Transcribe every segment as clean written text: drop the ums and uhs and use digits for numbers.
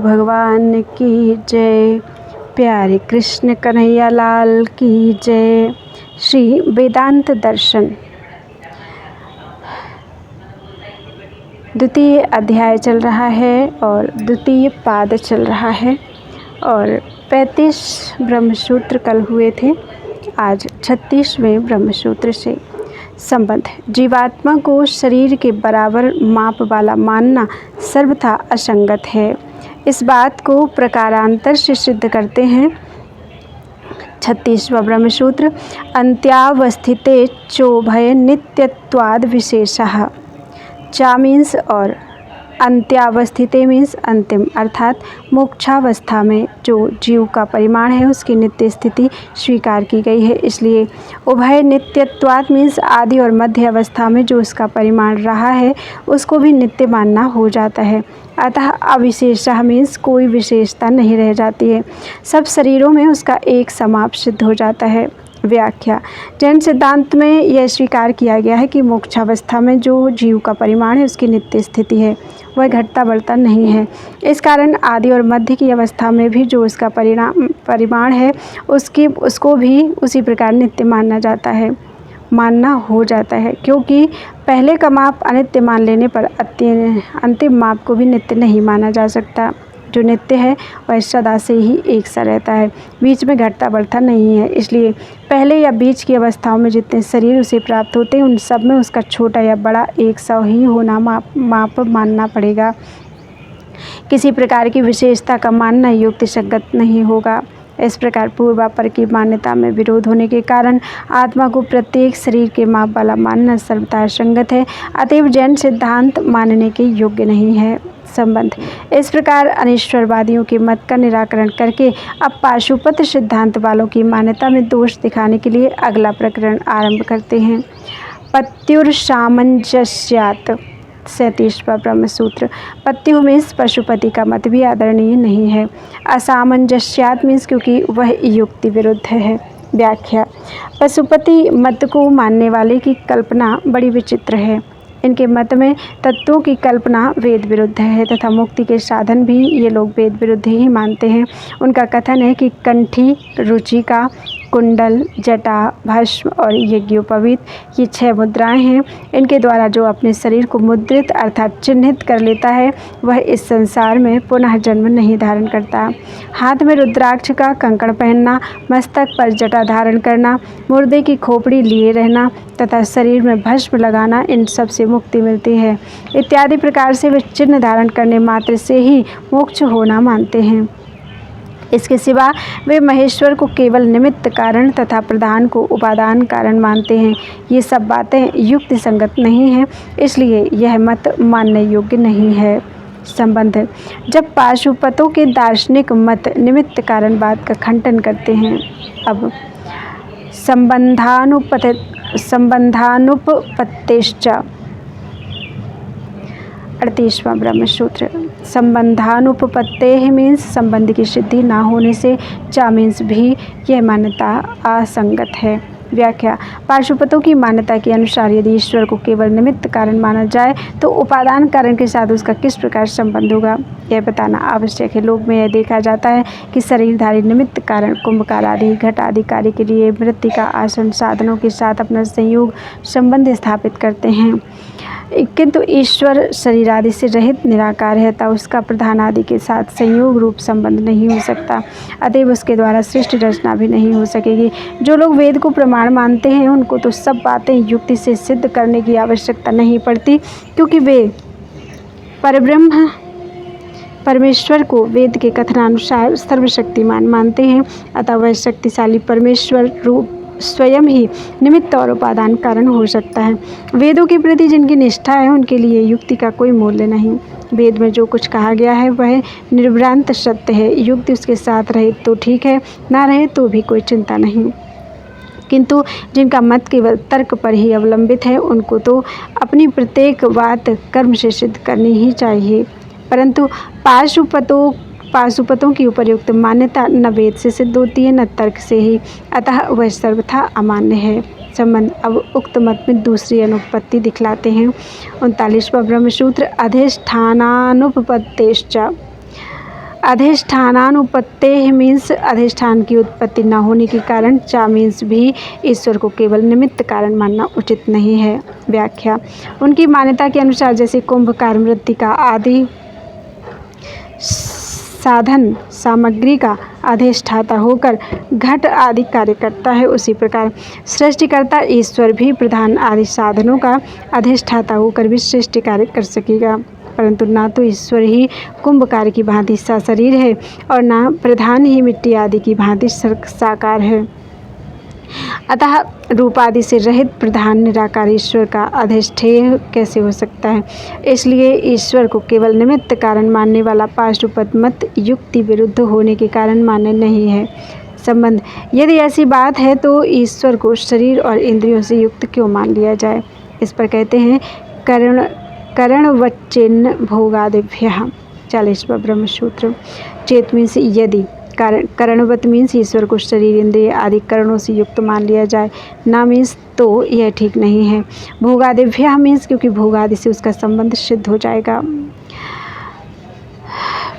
भगवान की जय। प्यारे कृष्ण कन्हैया लाल की जय। श्री वेदांत दर्शन द्वितीय अध्याय चल रहा है और द्वितीय पाद चल रहा है और 35 ब्रह्मसूत्र कल हुए थे। आज 36वें ब्रह्मसूत्र से संबंध। जीवात्मा को शरीर के बराबर माप वाला मानना सर्वथा असंगत है। इस बात को प्रकारांतर से सिद्ध करते हैं। 36वां ब्रह्मसूत्र अंत्यावस्थिते चोभय नित्यत्वाद विशेषः। चा मीन्स और अंत्यावस्थिते मीन्स अंतिम, अर्थात मोक्षावस्था में जो जीव का परिमाण है उसकी नित्य स्थिति स्वीकार की गई है। इसलिए उभय नित्यत्वात् मीन्स आदि और मध्य अवस्था में जो उसका परिमाण रहा है उसको भी नित्य मानना हो जाता है। अतः अविशेषः मीन्स कोई विशेषता नहीं रह जाती है। सब शरीरों में उसका एक समाप सिद्ध हो जाता है। व्याख्या। जैन सिद्धांत में यह स्वीकार किया गया है कि मोक्षावस्था में जो जीव का परिमाण है उसकी नित्य स्थिति है, वह घटता बढ़ता नहीं है। इस कारण आदि और मध्य की अवस्था में भी जो उसका परिमाण है उसको भी उसी प्रकार नित्य मानना हो जाता है, क्योंकि पहले का माप अनित्य मान लेने पर अंतिम माप को भी नित्य नहीं माना जा सकता। जो नित्य है वह सदा से ही एक सा रहता है, बीच में घटता बढ़ता नहीं है। इसलिए पहले या बीच की अवस्थाओं में जितने शरीर उसे प्राप्त होते हैं उन सब में उसका छोटा या बड़ा एक सा ही होना माप मानना पड़ेगा। किसी प्रकार की विशेषता का मानना युक्ति संगत नहीं होगा। इस प्रकार पूर्वापर की मान्यता में विरोध होने के कारण आत्मा को प्रत्येक शरीर के माप वाला मानना सर्वथा असंगत है। अतएव जैन सिद्धांत मानने के योग्य नहीं है। संबंध। इस प्रकार अनीश्वरवादियों के मत का निराकरण करके अब पाशुपत सिद्धांत वालों की मान्यता में दोष दिखाने के लिए अगला प्रकरण आरंभ करते हैं। पत्युर्सामंजस्यात् 37वां ब्रह्मसूत्र। पत्यु मीन्स पशुपति का मत भी आदरणीय नहीं है। असामंजस्यात् मीन्स क्योंकि वह युक्ति विरुद्ध है। व्याख्या। पशुपति मत को मानने वाले की कल्पना बड़ी विचित्र है। इनके मत में तत्वों की कल्पना वेद विरुद्ध है तथा मुक्ति के साधन भी ये लोग वेद विरुद्ध ही मानते हैं। उनका कथन है कि कंठी, रुचिका, कुंडल, जटा, भस्म और यज्ञोपवीत ये 6 मुद्राएं हैं। इनके द्वारा जो अपने शरीर को मुद्रित अर्थात चिन्हित कर लेता है वह इस संसार में पुनः जन्म नहीं धारण करता। हाथ में रुद्राक्ष का कंकण पहनना, मस्तक पर जटा धारण करना, मुर्दे की खोपड़ी लिए रहना तथा शरीर में भस्म लगाना, इन सब से मुक्ति मिलती है इत्यादि प्रकार से वे चिन्ह धारण करने मात्र से ही मोक्ष होना मानते हैं। इसके सिवा वे महेश्वर को केवल निमित्त कारण तथा प्रधान को उपादान कारण मानते हैं। ये सब बातें युक्ति संगत नहीं हैं, इसलिए यह मत मानने योग्य नहीं है। संबंध। जब पाशुपतों के दार्शनिक मत निमित्त कारण बात का खंडन करते हैं। अब संबंधानुपत्तेश्च 38वां ब्रह्मसूत्र। संबंधानुपपत्तेः मीन्स संबंध की सिद्धि ना होने से। चा मीन्स भी यह मान्यता असंगत है। व्याख्या। पाशुपतों की मान्यता के अनुसार यदि ईश्वर को केवल निमित्त कारण माना जाए तो उपादान कारण के साथ उसका किस प्रकार संबंध होगा, यह बताना आवश्यक है। लोक में यह देखा जाता है कि शरीरधारी निमित्त कारण कुंभकार आदि घट आदि कार्य के लिए मृत्तिका आसन साधनों के साथ अपना संयोग संबंध स्थापित करते हैं, किंतु ईश्वर शरीर आदि से रहित निराकार है, अतः उसका प्रधान आदि के साथ संयोग रूप संबंध नहीं हो सकता। अतएव उसके द्वारा सृष्टि रचना भी नहीं हो सकेगी। जो लोग वेद को प्रमाण मानते हैं उनको तो सब बातें युक्ति से सिद्ध करने की आवश्यकता नहीं पड़ती, क्योंकि वे परब्रह्म परमेश्वर को वेद के कथनानुसार सर्वशक्तिमान मानते हैं। अतः वह शक्तिशाली परमेश्वर रूप स्वयं ही निमित्त और उपादान कारण हो सकता है। वेदों के प्रति जिनकी निष्ठा है उनके लिए युक्ति का कोई मूल्य नहीं। वेद में जो कुछ कहा गया है वह निर्भ्रांत सत्य है। युक्ति उसके साथ रहे तो ठीक है, ना रहे तो भी कोई चिंता नहीं। किंतु जिनका मत केवल तर्क पर ही अवलंबित है उनको तो अपनी प्रत्येक बात कर्म से सिद्ध करनी ही चाहिए। परंतु पाशुपतों की उपर्युक्त मान्यता न वेद से सिद्ध होती है न तर्क से ही, अतः वह सर्वथा अमान्य है। संबंध। अब उक्त मत में दूसरी अनुपपत्ति दिखलाते हैं। 39वां ब्रह्मसूत्र अधिष्ठानानुपपत्तेश्च अधिष्ठानानुपत्तेः मीन्स अधिष्ठान की उत्पत्ति न होने के कारण, चा मीन्स भी ईश्वर को केवल निमित्त कारण मानना उचित नहीं है। व्याख्या, उनकी मान्यता के अनुसार जैसे कुंभकार मृत्तिका आदि साधन सामग्री का अधिष्ठाता होकर घट आदि कार्य करता है, उसी प्रकार सृष्टिकर्ता ईश्वर भी प्रधान आदि साधनों का अधिष्ठाता होकर भी सृष्टि कार्य कर सकेगा। परंतु ना तो ईश्वर ही कुंभकार की भांति सशरीर है और ना प्रधान ही मिट्टी आदि की भांति साकार है। अतः रूप आदि से रहित प्रधान निराकार ईश्वर का अधिष्ठेय कैसे हो सकता है। इसलिए ईश्वर को केवल निमित्त कारण मानने वाला पाशुपत मत युक्ति विरुद्ध होने के कारण मान्य नहीं है। संबंध, यदि ऐसी बात है तो ईश्वर को शरीर और इंद्रियों से युक्त क्यों मान लिया जाए। इस पर कहते हैं करणवच्चेन्न भोगादिभ्यः। 40वां ब्रह्मसूत्र। चेत मीन्स यदि, करणवत मीन्स ईश्वर को शरीर इंद्रिय आदि करणों से युक्त मान लिया जाए, ना मीन्स तो यह ठीक नहीं है। भोगादिभ्यः मीन्स क्योंकि भोगादि से उसका संबंध सिद्ध हो जाएगा।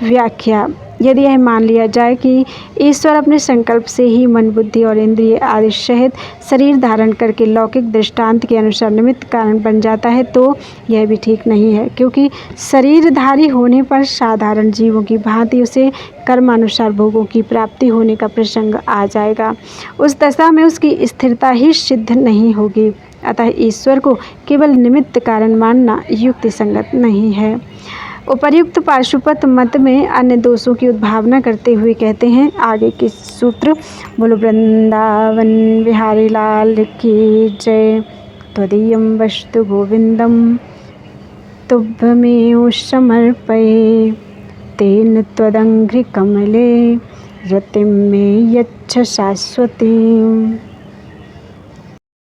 व्याख्या, यदि यह मान लिया जाए कि ईश्वर अपने संकल्प से ही मन बुद्धि और इंद्रिय आदि सहित शरीर धारण करके लौकिक दृष्टांत के अनुसार निमित्त कारण बन जाता है तो यह भी ठीक नहीं है, क्योंकि शरीरधारी होने पर साधारण जीवों की भांति उसे कर्मानुसार भोगों की प्राप्ति होने का प्रसंग आ जाएगा। उस दशा में उसकी स्थिरता ही सिद्ध नहीं होगी। अतः ईश्वर को केवल निमित्त कारण मानना युक्ति संगत नहीं है। उपर्युक्त पाशुपत मत में अन्य दोषों की उद्भावना करते हुए कहते हैं आगे के सूत्र। बोलो वृंदावन बिहारी लाल की जय। त्वदीयं वस्तु गोविंदम तुभ्यमेव समर्पये, तेन त्वदङ्घ्रि कमले रतिं मे यच्छ शाश्वतीम्।